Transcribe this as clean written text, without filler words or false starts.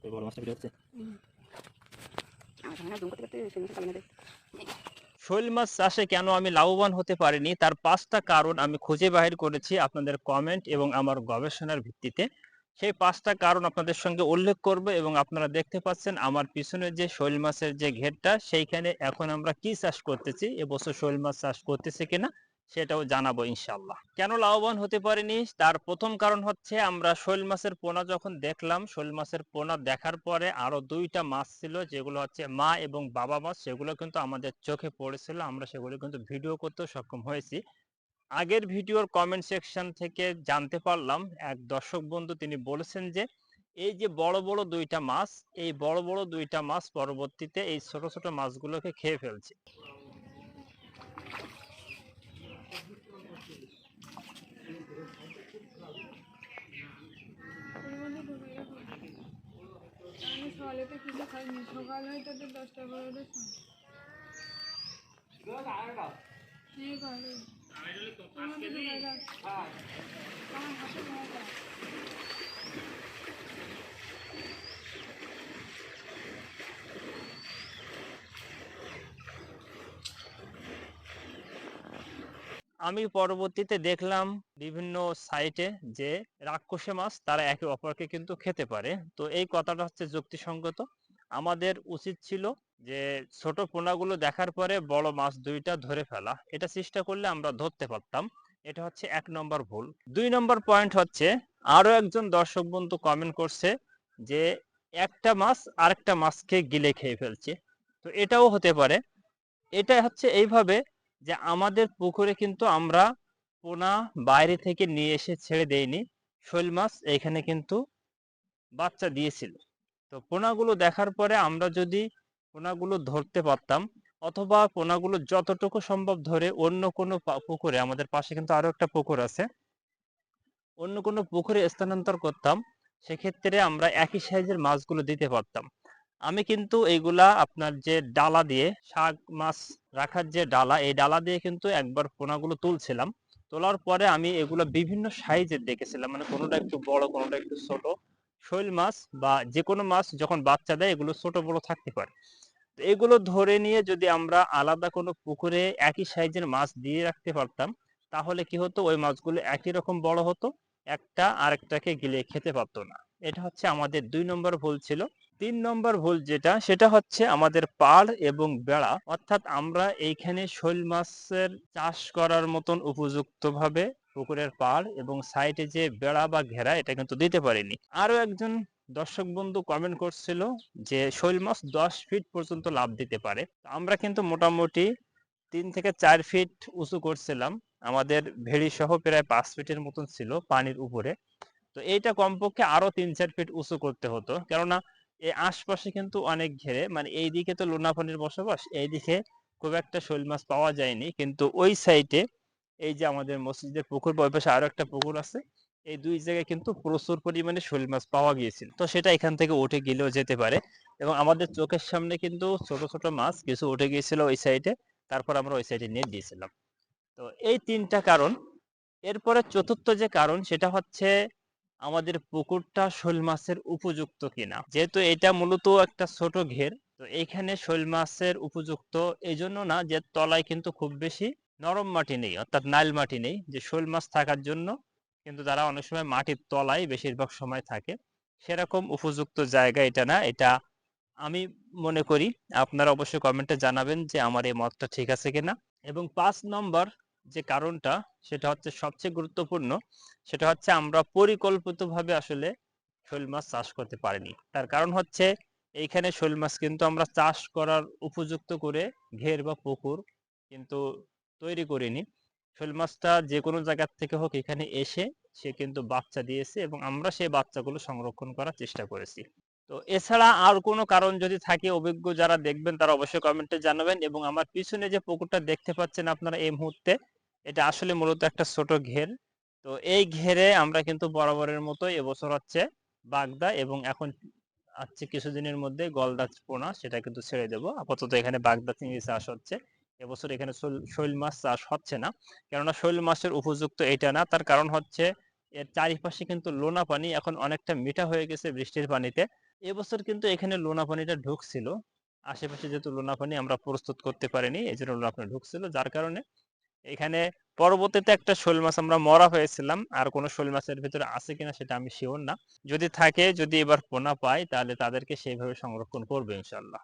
তো বড় মাছটা ভিডিও হচ্ছে। শৈল মাছ চাষে কেন আমি লাভবান হতে পারিনি তার 5টা কারণ আমি খুঁজে বাহির করেছি আপনাদের কমেন্ট এবং আমার গবেষণার ভিত্তিতে। সেই 5টা কারণ আপনাদের সঙ্গে উল্লেখ করব এবং আপনারা দেখতে পাচ্ছেন আমার পিছনে যে শৈল মাছের যে ঘেরটা সেইখানে এখন আমরা কি চাষ করতেছি, এবছর শৈল মাছ চাষ করতেছি কিনা সেটাও জানাবো ইনশাআল্লাহ। কেন লাভবান হতে পারিনি তার প্রথম কারণ হচ্ছে, আমরা শৈল মাছের পোনা যখন দেখলাম, শৈল মাছের পোনা দেখার পরে আরো 2টা মাছ ছিল যেগুলো হচ্ছে মা এবং বাবা মাছ, সেগুলো কিন্তু আমাদের চোখে পড়েছিল, আমরা সেগুলো কিন্তু ভিডিও করতে সক্ষম হয়েছি। আগের ভিডিওর কমেন্ট সেকশন থেকে জানতে পারলাম এক দর্শক বন্ধু তিনি বলেছেন যে এই যে বড় বড় 2টা মাছ, এই বড় বড় 2টা মাছ পরবর্তীতে এই ছোট ছোট মাছগুলোকে খেয়ে ফেলছে। সকালে তো কিছু খাইনি, সকাল হয় তাদের 10টা 12টার আমি পরবর্তীতে দেখলাম বিভিন্ন সাইটে যে রাক্ষসে মাছ তারা একে অপরকে কিন্তু খেতে পারে। তো এই কথাটা হচ্ছে যুক্তিসঙ্গত। আমাদের উচিত ছিল যে ছোট পোনাগুলো দেখার পরে বড় মাছ 2টা ধরে ফেলা, এটা চেষ্টা করলে আমরা ধরতে পারতাম। এটা হচ্ছে 1 নম্বর ভুল। 2 নম্বর পয়েন্ট হচ্ছে, আরো একজন দর্শক বন্ধু কমেন্ট করছে যে একটা মাছ আরেকটা মাছকে গিলে খেয়ে ফেলছে। তো এটাও হতে পারে। এটা হচ্ছে এইভাবে যে আমাদের পুকুরে কিন্তু আমরা পোনা বাইরে থেকে নিয়ে এসে ছেড়ে দেইনি, শৈল মাছ এখানে কিন্তু বাচ্চা দিয়েছিল। তো পোনাগুলো দেখার পরে আমরা যদি পোনাগুলো ধরতে পারতাম, অথবা পোনাগুলো যতটুকু সম্ভব ধরে অন্য কোনো পুকুরে, আমাদের পাশে কিন্তু আরো একটা পুকুর আছে, অন্য কোনো পুকুরে স্থানান্তর করতাম, সেক্ষেত্রে আমরা একই সাইজের মাছগুলো দিতে পারতাম। আমি কিন্তু এইগুলা আপনার যে ডালা দিয়ে, শাক মাছ রাখার যে ডালা, এই ডালা দিয়ে কিন্তু একবার পোনাগুলো তুলছিলাম। তোলার পরে আমি এগুলো বিভিন্ন সাইজের দেখেছিলাম, মানে কোনোটা একটু বড় কোনোটা একটু ছোট। শৈল মাছ বা যে কোনো মাছ যখন বাচ্চা দেয় এগুলো ছোট বড় থাকতে পারে। তো এগুলো ধরে নিয়ে যদি আমরা আলাদা কোনো পুকুরে একই সাইজের মাছ দিয়ে রাখতে পারতাম, তাহলে কি হতো, ওই মাছগুলো একই রকম বড় হতো, একটা আরেকটাকে গিলে খেতে পারতো না। এটা হচ্ছে আমাদের 2 নম্বর ভুল ছিল। 3 নম্বর ভুল যেটা, সেটা হচ্ছে আমাদের পাড় এবং বেড়া, অর্থাৎ আমরা এইখানে শৈল মাছের চাষ করার মতন উপযুক্ত ভাবে পুকুরের পাড় এবং সাইডে যে বেড়া বা ঘেরা, এটা কিন্তু দিতে পারিনি। আরো একজন দর্শক বন্ধু কমেন্ট করছিল যে শৈল মাছ 10 ফিট পর্যন্ত লাফ দিতে পারে। আমরা কিন্তু মোটামুটি 3 থেকে 4 ফিট উঁচু করছিলাম, আমাদের ভেড়ি সহ প্রায় 5 ফিটের মতন ছিল পানির উপরে। তো এইটা কমপক্ষে আরো 3-4 ফিট উঁচু করতে হতো, কেননা এই আশপাশে কিন্তু অনেক ঘেরে, মানে এইদিকে তো লোনা পানির বসবাস, এইদিকে খুব একটা শৈল মাছ পাওয়া যায়নি, কিন্তু ওই সাইডে এই যে আমাদের মসজিদের পুকুর, ওই পাশে আরো একটা পুকুর আছে, এই 2 জায়গায় কিন্তু প্রচুর পরিমাণে শৈল মাছ পাওয়া গিয়েছিল। তো সেটা এখান থেকে উঠে গেলেও যেতে পারে, এবং আমাদের চোখের সামনে কিন্তু ছোট ছোট মাছ কিছু উঠে গিয়েছিল ওই সাইডে, তারপর আমরা ওই সাইডে নেট দিয়েছিলাম। তো এই 3টা কারণ। এরপরে চতুর্থ যে কারণ, সেটা হচ্ছে আমাদের পুকুরটা শৈল মাছের উপযুক্ত কিনা। যেহেতু এটা মূলত একটা ছোট ঘের, তো এইখানে শৈল মাছের উপযুক্ত এই জন্য না যে তলায় কিন্তু খুব বেশি নরম মাটি নেই, অর্থাৎ নাইল মাটি নেই, যে শৈল মাছ থাকার জন্য কিন্তু তারা অনেক সময় মাটির তলায় বেশিরভাগ সময় থাকে। সেরকম উপযুক্ত জায়গা এটা না, এটা আমি মনে করি। আপনারা অবশ্যই কমেন্টে জানাবেন যে আমার এই মতটা ঠিক আছে কিনা। এবং 5 নম্বর যে কারণটা, সেটা হচ্ছে সবচেয়ে গুরুত্বপূর্ণ, সেটা হচ্ছে আমরা পরিকল্পিতভাবে আসলে শৈল মাছ চাষ করতে পারিনি। তার কারণ হচ্ছে এইখানে শৈল মাছ কিন্তু আমরা চাষ করার উপযুক্ত করে ঘের বা পুকুর কিন্তু তৈরি করিনি। শৈল মাছটা যে কোনো জায়গা থেকে হোক এখানে এসে সে কিন্তু বাচ্চা দিয়েছে, এবং আমরা সেই বাচ্চাগুলো সংরক্ষণ করার চেষ্টা করেছি। তো এছাড়া আর কোনো কারণ যদি থাকে, অভিজ্ঞ যারা দেখবেন তারা অবশ্যই কমেন্টে জানাবেন। এবং আমার পিছনে যে পুকুরটা দেখতে পাচ্ছেন আপনারা এই মুহূর্তে, এটা আসলে মূলত একটা ছোট ঘের। তো এই ঘেরে আমরা কিন্তু বরাবরের মতো এবছর হচ্ছে বাগদা, এবং এখন আছে কিছুদিনের মধ্যে গলদা পোনা, সেটা কিন্তু ছেড়ে দেবো। আপাতত এখানে বাগদা চিংড়ি চাষ হচ্ছে। এবছর এখানে শৈল মাছ চাষ হচ্ছে না, কেননা শৈল মাছের উপযুক্ত এটা না। তার কারণ হচ্ছে এর চারিপাশে কিন্তু লোনা পানি এখন অনেকটা মিঠা হয়ে গেছে বৃষ্টির পানিতে। এবছর কিন্তু এখানে লোনা পানিটা ঢুকছিল, আশেপাশে যেহেতু লোনা পানি আমরা প্রস্তুত করতে পারিনি, এই জন্য লোনা পানি ঢুকছিল, যার কারণে এখানে পরবর্তীতে একটা শোল মাছ আমরা মরা হয়েছিলাম। আর কোনো শোল মাছের ভিতরে আছে কিনা সেটা আমি শিওর না। যদি থাকে, যদি এবার পোনা পাই, তাহলে তাদেরকে সেইভাবে সংরক্ষণ করবো ইনশাল্লাহ।